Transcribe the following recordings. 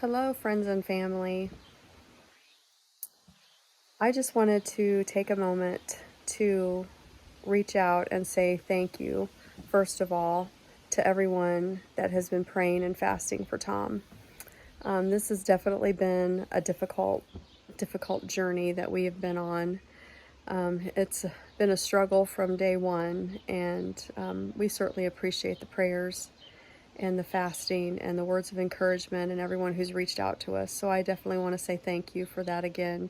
Hello, friends and family. I just wanted to take a moment to reach out and say thank you, first of all, to everyone that has been praying and fasting for Tom. This has definitely been a difficult journey that we have been on. It's been a struggle from day one, and we certainly appreciate the prayers and the fasting and the words of encouragement and everyone who's reached out to us. So I definitely want to say thank you for that again.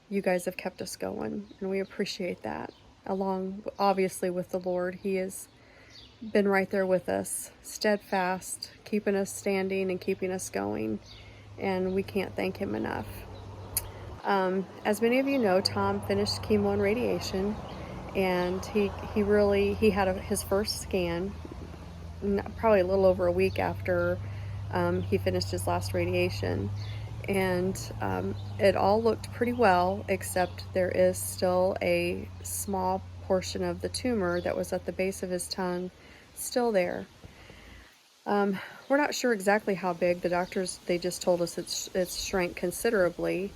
You guys have kept us going, and we appreciate that. Along, obviously, with the Lord, He has been right there with us, steadfast, keeping us standing and keeping us going, and we can't thank Him enough. As many of you know, Tom finished chemo and radiation, and he had his first scan probably a little over a week after he finished his last radiation. And it all looked pretty well, except there is still a small portion of the tumor that was at the base of his tongue still there. We're not sure exactly how big. The doctors, they just told us it's shrank considerably.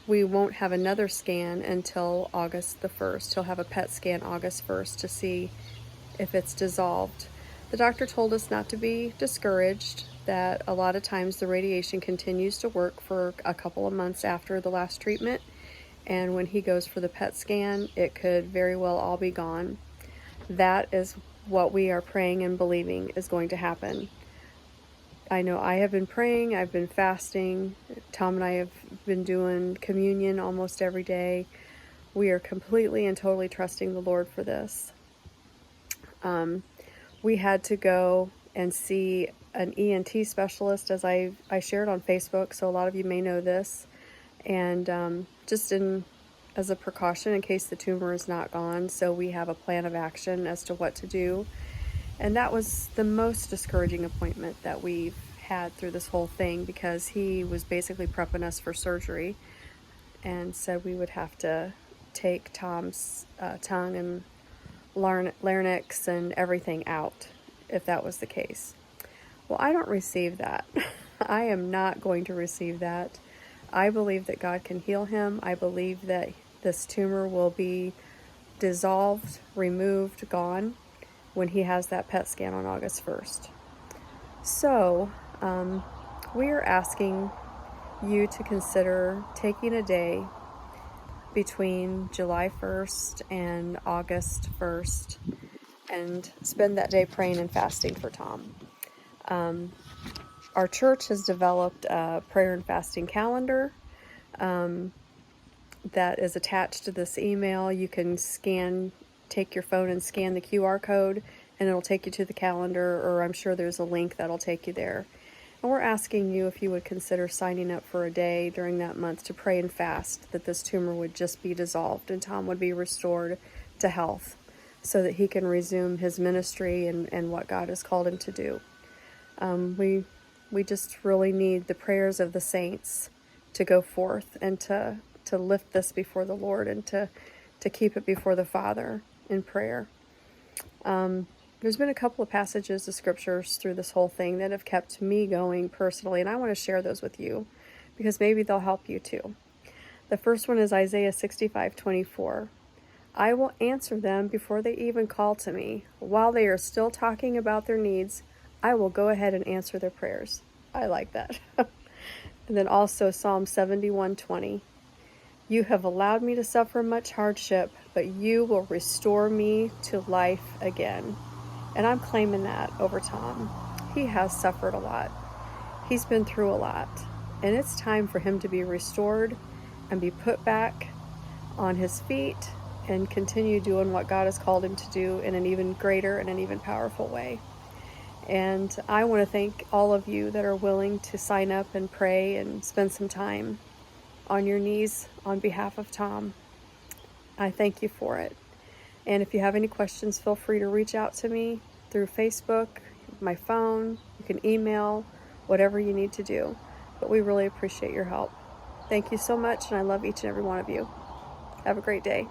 We won't have another scan until August the 1st. He'll have a PET scan August 1st to see if it's dissolved. The doctor told us not to be discouraged, that a lot of times the radiation continues to work for a couple of months after the last treatment, and when he goes for the PET scan, it could very well all be gone. That is what we are praying and believing is going to happen. I know I have been praying, I've been fasting. Tom and I have been doing communion almost every day. We are completely and totally trusting the Lord for this. We had to go and see an ENT specialist, as I shared on Facebook, so a lot of you may know this. And as a precaution in case the tumor is not gone, so we have a plan of action as to what to do. And that was the most discouraging appointment that we've had through this whole thing, because he was basically prepping us for surgery and said we would have to take Tom's tongue and larynx and everything out if that was the case. Well, I don't receive that. I am not going to receive that. I believe that God can heal him. I believe that this tumor will be dissolved, removed, gone when he has that PET scan on August 1st. So we are asking you to consider taking a day between July 1st and August 1st and spend that day praying and fasting for Tom. Our church has developed a prayer and fasting calendar that is attached to this email. You can take your phone and scan the QR code, and it'll take you to the calendar, or I'm sure there's a link that'll take you there. And we're asking you if you would consider signing up for a day during that month to pray and fast that this tumor would just be dissolved and Tom would be restored to health so that he can resume his ministry and what God has called him to do. We just really need the prayers of the saints to go forth and to lift this before the Lord and to keep it before the Father in prayer. There's been a couple of passages of scriptures through this whole thing that have kept me going personally, and I want to share those with you because maybe they'll help you too. The first one is Isaiah 65:24. I will answer them before they even call to me. While they are still talking about their needs, I will go ahead and answer their prayers. I like that. And then also Psalm 71:20. You have allowed me to suffer much hardship, but you will restore me to life again. And I'm claiming that over Tom. He has suffered a lot. He's been through a lot. And it's time for him to be restored and be put back on his feet and continue doing what God has called him to do in an even greater and an even powerful way. And I want to thank all of you that are willing to sign up and pray and spend some time on your knees on behalf of Tom. I thank you for it. And if you have any questions, feel free to reach out to me through Facebook, my phone. You can email, whatever you need to do. But we really appreciate your help. Thank you so much, and I love each and every one of you. Have a great day.